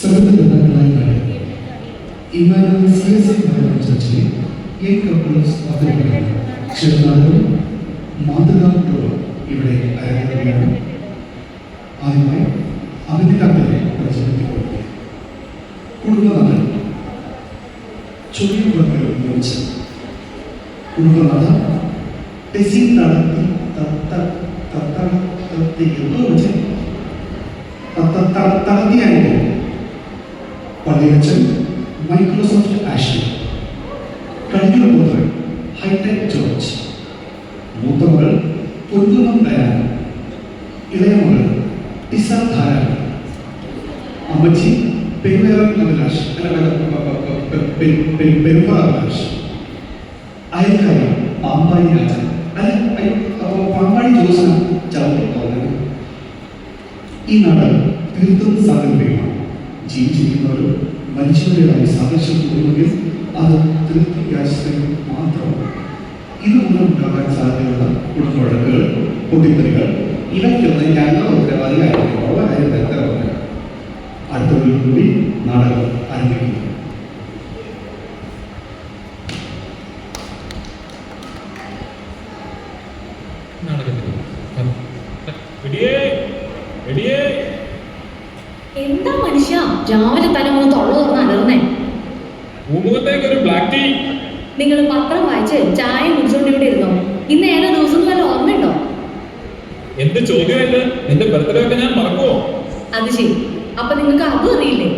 സകലനായി Emmanuel CSC ചർച്ചയിൽ അവതരിപ്പിക്കുന്നു. ചെറുനാടുകൾ മാതൃകാ ഇവിടെ അരങ്ങേറുകയാണ്. ആദ്യമായി അഭിനേതാക്കളെ പ്രചരിപ്പിക്കുന്നു. കുടുംബനാഥൻ ചൊല്ലിക്കുളങ്ങൾ ഉപയോഗിച്ച് കുടുംബനാഥ ടെസി നടത്തി തടത്തിയായിട്ട് പള്ളിയച്ചൻ മൈക്രോസോഫ്റ്റ് ആഷ് കഴിഞ്ഞ പുത്രൻ ഹൈടെക് ജോർജ്, മൂത്തമകൾ പൊന്നുമം ഡയാന, ഇളയമകൾ ടിസ ധാരാൻ, അമ്മച്ചി പെരുമാറാഭിലാഷ്, അയൽക്കാരി പാമ്പാടി രാജൻ, പാമ്പാടി ജോസന ചവിട്ടി. ഈ നാട് തീർത്തും സാങ്കല്പികമാണ്. ജീവിച്ചിരിക്കുന്നവരും മനുഷ്യരുടേതായി സാദൃശ്യം തോന്നുമെങ്കിൽ അത് തീർത്തും യാചിക്കും മാത്രമാണ്. ഇതുമൂലം ഉണ്ടാകാൻ സാധ്യതയുള്ള കുടുംബവഴക്കുകൾ, പൊട്ടിത്തെറികൾ ഇവയ്ക്കൊന്നും ഞങ്ങൾ ഉത്തരവാദികളായിരിക്കും. ഉള്ള കാര്യം വ്യക്തമാണ്. അടുത്തൊരു കൂടി നാടകം ആരംഭിക്കുന്നു. എന്താ മനുഷ്യ രാവിലെ തന്നെ ഒന്ന് തൊള്ള തുറന്ന് അലർന്നേ? നിങ്ങൾ പത്രം വായിച്ച് ചായ കുടിച്ചോണ്ട് ഇവിടെ ഇരുന്നോ? ഇന്ന് ഏതാ ദിവസം വല്ല ഓർമ്മയുണ്ടോ? എന്ത് ചോദ്യമല്ല, നിന്റെ ബർത്ത്ഡേ ഒക്കെ ഞാൻ മറക്കുവോ? അത് ശരി, അപ്പൊ നിങ്ങൾക്ക് അതും അറിയില്ലേ?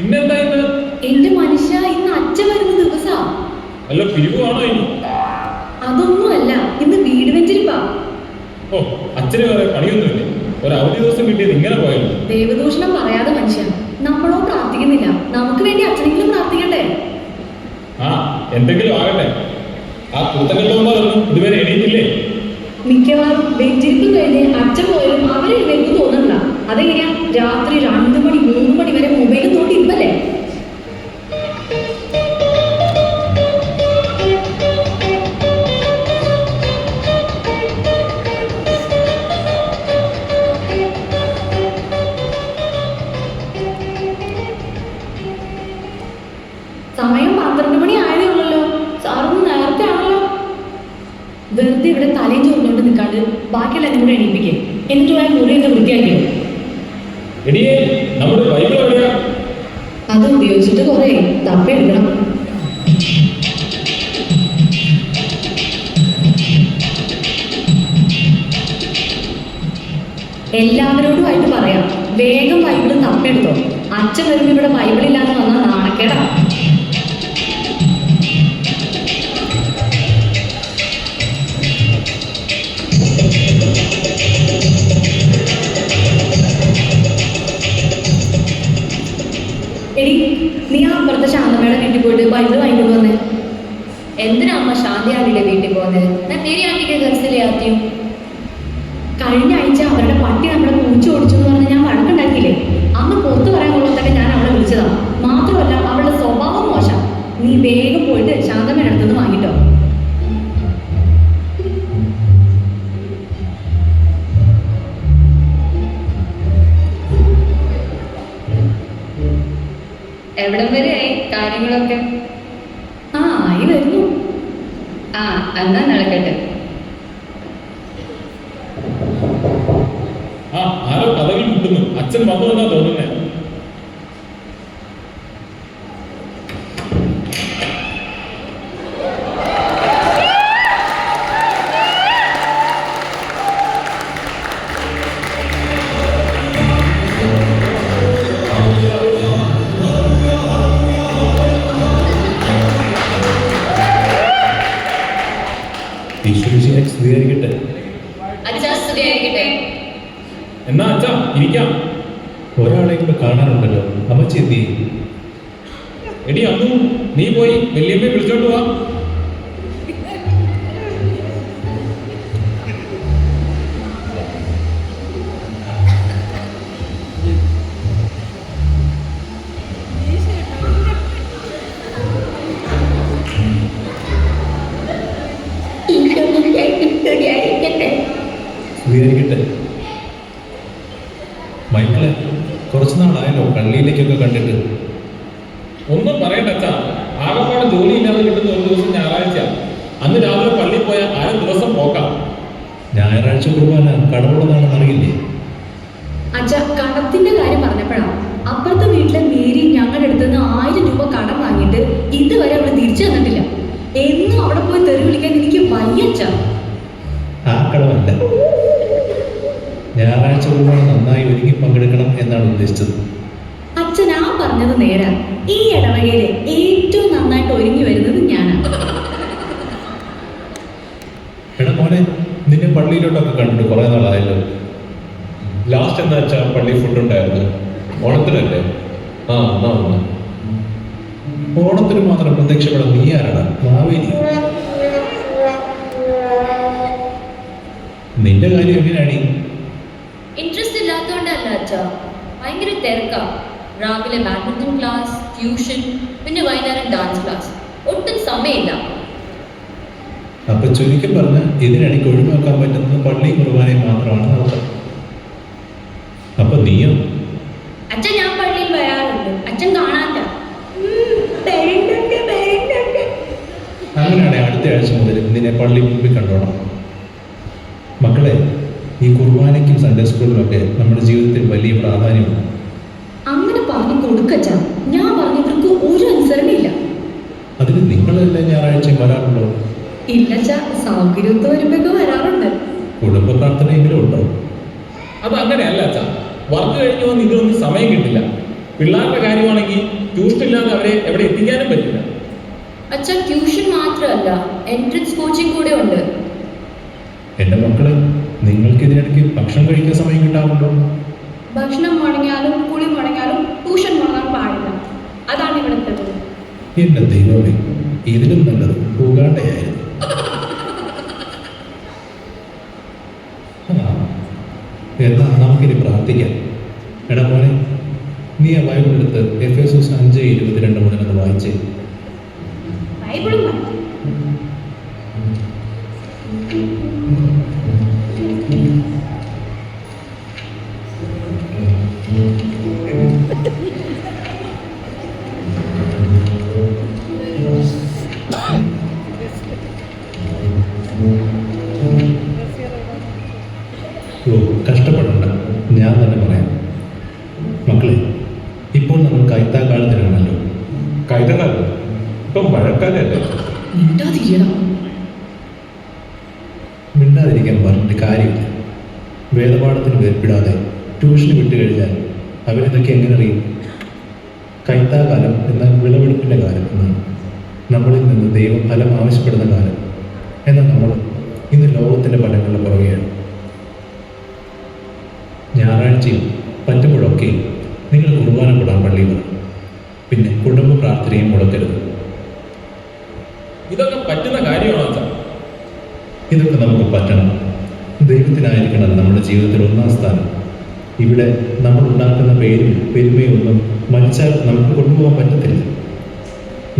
ഇന്നെന്താ ഇന്ന്? എന്റെ മനുഷ്യ, ഇന്ന് അച്ഛൻ വരുന്ന ദിവസാ. അല്ല പിരിവാണോ ഇനി? അതൊന്നുമല്ല, ഇന്ന് വീട് വെഞ്ചിരിപ്പാ. ഓ, അച്ഛന് വേറെ പണിയൊന്നുമില്ലേ? ഒരു അവധി ദിവസം കിട്ടിയത് ഇങ്ങനെ പോയല്ലോ. ദൈവദൂഷണം പറയാതെ മനുഷ്യ, നമ്മളോ പ്രാർത്ഥിക്കുന്നില്ല. നമുക്ക് വേണ്ടി അച്ഛനെങ്കിലും പ്രാർത്ഥിക്കട്ടെ. ആ, എന്തെങ്കിലും ആകട്ടെ. ആ കുത്തകെട്ടവന്മാരൊന്നും ഇതുവരെ എണീറ്റില്ലേ? മിക്കവാറും വെഞ്ചിരിപ്പ് കഴിഞ്ഞ് അച്ഛൻ പോയാലും അവരെ എനിക്ക് തോന്നണ്ട. അതെങ്ങനെയാ രാത്രി 2 മണി 3 മണി വരെ മൊബൈൽ നോക്കി ഇപ്പല്ലേ? സമയം 12 മണി ആയതേ ഉള്ളല്ലോ. സാറൊന്ന് നേരത്തെ ആണല്ലോ. വെറുതെ ഇവിടെ തലയും ചൊറിഞ്ഞോണ്ട് നിൽക്കാണ്ട് ബാക്കിയുള്ള എന്നെ കൂടെ എണീപ്പിക്കേ. എന്നിട്ട് പോയാൽ മുറിയൊക്കെ വൃത്തിയാക്കിയോ? അത് ഉപയോഗിച്ചിട്ട് കുറെ തപ്പെടുക്കണം. എല്ലാവരോടുമായിട്ട് പറയാം, വേഗം ബൈബിള് തപ്പെടുത്തോ. അച്ഛൻ വരുമ്പോൾ ഇവിടെ ബൈബിളില്ലാതെ വന്നാൽ നാണക്കേടാ. എടി, നീ ആ അപ്പുറത്തെ ശാന്തമ്മയുടെ വീട്ടിൽ പോയിട്ട് ബൈബിൾ വാങ്ങിക്കൊണ്ട് വന്നേ. എന്തിനാ അമ്മ ശാന്തി ആന്റിയുടെ വീട്ടിൽ പോകുന്നത്? ഞാൻ തെരി ആന്റിക്ക് ഗർസിലെ ആദ്യം. കഴിഞ്ഞ ആഴ്ച അവരുടെ പട്ടി നമ്മുടെ പൂച്ച ഓടിച്ചു എന്ന് പറഞ്ഞ് ഞാൻ വഴക്കുണ്ടാക്കിയില്ലേ? അന്ന് പുറത്ത് പറയാൻ കൊള്ളത്തൊക്കെ ഞാൻ അവളെ വിളിച്ചതാ. മാത്രമല്ല അവളുടെ സ്വഭാവം മോശം. നീ വേഗം പോയിട്ട് ശാന്തമ്മയുടെ അടുത്തുനിന്ന് വാങ്ങിട്ടോ. എവിടം വരെയായി കാര്യങ്ങളൊക്കെ? ആയി വരുന്നു. എന്നാ നടക്കട്ടെ. ആരോ കഥകൾ മുട്ടുന്നു. അച്ഛൻ വന്നു എന്നാ തോന്നുന്നേ. എന്നാ അച്ഛാ ഇരിക്കാം. ഒരാളെങ്കിലും കാണാനുണ്ടല്ലോ. അമ്മച്ചി എന്തി? എടി അന്നു നീ പോയി വല്യമ്മയെ വിളിച്ചോണ്ട് പോവാ. സ്വീകരിക്കട്ടെ. മൈക്കിളെ, കുറച്ചു നാളായല്ലോ പള്ളിയിലേക്കൊക്കെ കണ്ടിട്ട്. ഒന്നും പറയണ്ട അച്ഛാ, ആകപ്പാടെ ജോലി ഇല്ലാതെ കിട്ടുന്ന ഒരു ദിവസം ഞായറാഴ്ച. അന്ന് രാവിലെ പള്ളിയിൽ പോയാൽ അര ദിവസം പോക്കാം. ഞായറാഴ്ച കുർബാന കടമുള്ളതാണെന്ന് അറിയില്ലേ? അച്ഛാ, കടത്തിന്റെ കാര്യം പറഞ്ഞപ്പോഴാണ് അപ്പുറത്തെ വീട്ടിലെ മേരി ഞങ്ങളുടെ അടുത്ത് നിന്ന് 1000 രൂപ കടം വാങ്ങിയിട്ട് ഇതുവരെ അവള് തിരിച്ചു തന്നിട്ടില്ല. എന്നും അവിടെ പോയി തെറി വിളിക്കാൻ എനിക്ക് വയ്യച്ചാ. ആ കടമല്ല, ഞായറാഴ്ച കുർബാന നന്നായി ഒരുങ്ങി പങ്കെടുക്കണം എന്നാണ് ഉദ്ദേശിച്ചത്. അച്ഛൻ ആ പറഞ്ഞത് നേരാ. ഈ ഇടവകയിലെ ഏറ്റവും നന്നായിട്ട് ഒരുങ്ങി വരുന്നത് ഞാനാണ്. എടാ മോനെ, നിന്നെ പള്ളിയിലോട്ടൊക്കെ കണ്ടിട്ട് കുറെ നാളായല്ലോ. ലാസ്റ്റ് എന്താ വെച്ചാൽ പള്ളി ഫുഡ് ഉണ്ടായിരുന്നു. ഓണത്തിനല്ലേ? ആ എന്നാ ഒന്ന്. ഓണത്തിന് മാത്രം പ്രത്യക്ഷപ്പെടാൻ നീ ആരാടാ? മാവേലി. നിന്റെ കാര്യം എങ്ങനെയാണ്? ഇൻട്രസ്റ്റ് ഇല്ലാത്തതുകൊണ്ടല്ല അച്ഛാ, ഭയങ്കര തിരക്കാ. രാവിലെ ബാഡ്മിന്റൺ ക്ലാസ്, ട്യൂഷൻ, പിന്നെ വൈകുന്നേരം ഡാൻസ് ക്ലാസ്. ഒട്ടും സമയമില്ല. അപ്പൊ ചുരുക്കി പറഞ്ഞ ഇതിനിടയ്ക്ക് ഒഴിവാക്കാൻ പറ്റുന്നത് പള്ളിയും കുർബാനയും മാത്രമാണ് നോക്കാം. അപ്പൊ നീയോ? അച്ഛൻ ഞാൻ പള്ളിയിൽ വരാറുണ്ട്, അച്ഛൻ കാണാത്ത. അങ്ങനെയാണെങ്കിൽ അടുത്ത ആഴ്ച മുതൽ നിന്നെ പള്ളി മുമ്പിൽ കണ്ടോണം. മക്കളെ, ഈ കുർബാനയ്ക്കും സൺഡേ സ്കൂളിലൊക്കെ നമ്മുടെ ജീവിതത്തിൽ വലിയ പ്രാധാന്യമുണ്ട്. അങ്ങനെ പറഞ്ഞു കൊടുക്കച്ച. ഞാൻ പറഞ്ഞവർക്ക് ഒരു അനുസരണയില്ല. അതിന് നിങ്ങളെല്ലാം ഞായറാഴ്ചയും വരാറുണ്ടോ? ഇല്ലച്ച, സൗകര്യത്ത് വരുമ്പോ വരാറുണ്ട്. കുടുംബ പ്രാർത്ഥനയെങ്കിലും ഉണ്ടോ? അത് അങ്ങനെയല്ല അച്ഛാ. വർക്ക് കഴിഞ്ഞു വന്ന് ഇതിനൊന്നും സമയം കിട്ടില്ല. പിള്ളേരുടെ കാര്യമാണെങ്കിൽ ട്യൂഷൻ ഇല്ലാതെ അവരെ എവിടെ എത്തിക്കാനും പറ്റില്ല. അച്ഛൻ ട്യൂഷൻ മാത്രമല്ല, എൻട്രൻസ് കോച്ചിങ് കൂടെ ഉണ്ട്. എൻ്റെ മക്കളെ, നിങ്ങൾക്ക് ഇതിനിടയ്ക്ക് ഭക്ഷണം കഴിക്കാൻ സമയം കിട്ടാറുണ്ടോ? ഭക്ഷണം മുടങ്ങിയാലും കുളി മുടങ്ങിയാലും ട്യൂഷൻ മുടങ്ങാൻ പാടില്ല. അതാണ് ഇവിടുത്തെ. എൻ്റെ ദൈവമേ, ഇതിലും നല്ലത് പൂകാണ്ടയായിരുന്നു. എന്നാ നമുക്കിനി പ്രാർത്ഥിക്കാം. എടാ മോനെ, നീ ആ ബൈബിൾ എടുത്ത് എഫേസോസ് 5:22 മുതലൊന്ന് വായിച്ചേ. ബൈബിളും വായിക്കും. ഓ, കഷ്ടപ്പെടണ്ട, ഞാൻ തന്നെ പറയാം. മക്കളെ, ഇപ്പോൾ നമ്മൾ കൈത്താക്കാലത്തിലാണല്ലോ. കൈതക്കാലം ഇപ്പം മഴക്കാലല്ലേ? മിണ്ടാതിരിക്കണം. മിണ്ടാതിരിക്കാൻ പറഞ്ഞിട്ട് കാര്യമില്ല. വേദപാഠത്തിന് വേർപ്പിടാതെ ട്യൂഷന് വിട്ടു കഴിഞ്ഞാൽ അവരിതൊക്കെ എങ്ങനെ അറിയും? കൈത്താകാലം എന്നാൽ വിളവെടുപ്പിൻ്റെ കാലം എന്നാണ്. നമ്മളിൽ നിന്ന് ദൈവം ഫലം ആവശ്യപ്പെടുന്ന കാലം. എന്നാൽ നമ്മൾ ഇന്ന് ലോകത്തിൻ്റെ ഫലങ്ങളുടെ പുറകെയാണ്. ഞായറാഴ്ചയും പറ്റുമ്പോഴൊക്കെ നിങ്ങൾ കുർബാന കൂടാൻ പള്ളിയിൽ വരണം. പിന്നെ കുടുംബ പ്രാർത്ഥനയും മുടക്കരുത്. ഇതൊക്കെ പറ്റുന്ന കാര്യമാണോ അച്ഛാ? ഇതൊക്കെ നമുക്ക് പറ്റണം. ദൈവത്തിനായിരിക്കണം നമ്മുടെ ജീവിതത്തിൽ ഒന്നാം സ്ഥാനം. ഇവിടെ നമ്മൾ ഉണ്ടാക്കുന്ന പേരും പെരുമയും ഒന്നും മരിച്ചാൽ നമുക്ക് കൊണ്ടുപോകാൻ പറ്റത്തില്ല.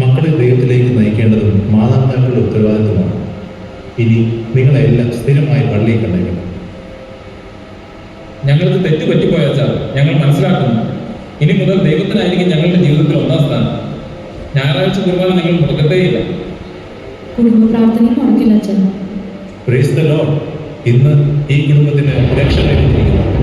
മക്കളെ ദൈവത്തിലേക്ക് നയിക്കേണ്ടതും മാതാപിതാക്കളുടെ ഉത്തരവാദിത്വമാണ്. ഇനി നിങ്ങളെല്ലാം സ്ഥിരമായി പള്ളിയിൽ കണ്ടേക്കണം. ഞങ്ങൾക്ക് തെറ്റ് പറ്റിപ്പോയ അച്ഛാ, ഞങ്ങൾ മനസ്സിലാക്കുന്നു. ഇനി മുതൽ ദൈവത്തിനായിരിക്കും ഞങ്ങളുടെ ജീവിതത്തിൽ ഒന്നാം സ്ഥാനം. ഞായറാഴ്ച കുർബാന നിങ്ങൾ മുടക്കത്തേയില്ല. കുടുംബ പ്രാർത്ഥനയും മുടക്കില്ല അച്ഛൻ. Praise the Lord. ഇന്ന് ഈ കുടുംബത്തിന് രക്ഷ ലഭിച്ചിരിക്കുന്നു.